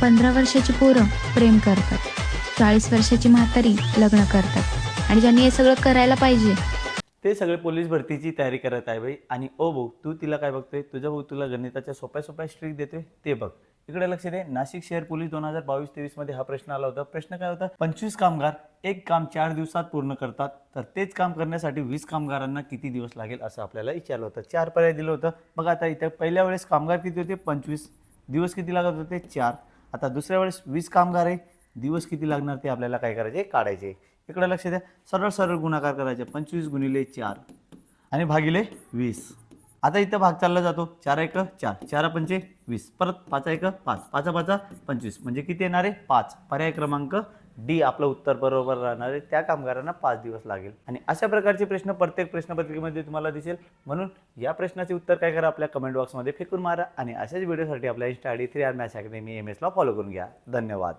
15 वर्षाची पोरं प्रेम करतात, 40 वर्षाची म्हातारी लग्न करतात आणि ज्यांनी हे सगळं करायला पाहिजे ते सगळे पोलीस भरतीची तयारी करत आहे बाई. आणि ओ भाऊ, तू तिला काय बघतोय? तुझा भाऊ तुला गणिताच्या सोप्या सोप्या ट्रिक देतोय ते बघ. इकडे लक्ष दे. नाशिक शहर पोलीस 2022-23 मध्ये हा प्रश्न आला होता. प्रश्न काय होता? 25 कामगार एक काम 4 दिवसात पूर्ण करतात, तर तेच काम करण्यासाठी 20 कामगारांना किती दिवस लागेल असं आपल्याला विचारलं होतं. 4 पर्याय दिलं होतं. बघ आता इथं पहिल्या वेळेस कामगार किती होते? 25. दिवस किती लागत होते? 4. आता दुसऱ्या वेळेस 20 कामगार आहे, दिवस किती लागणार ते आपल्याला काय करायचे? काढायचे. इकडे लक्ष द्या. सरळ सरळ गुणाकार करायचे. 25 गुणिले 4 आणि भागिले 20. आता इथं भाग चालला जातो. 4 एक 4, 4 पंचे 20, परत 5 एक 5, 5 5 25, म्हणजे किती येणार आहे? 5. पर्याय क्रमांक डी आपलं उत्तर बरोबर राहणार आहे. त्या कामगारांना 5 दिवस लागेल. आणि अशा प्रकारचे प्रश्न प्रत्येक प्रश्नपत्रिकेमध्ये तुम्हाला दिसेल. म्हणून या प्रश्नाचे उत्तर काय करा? आपल्या कमेंट बॉक्समध्ये फेकून मारा. आणि अशाच व्हिडिओसाठी आपल्या Insta ID 3R maths academy MS ला फॉलो करून घ्या. धन्यवाद.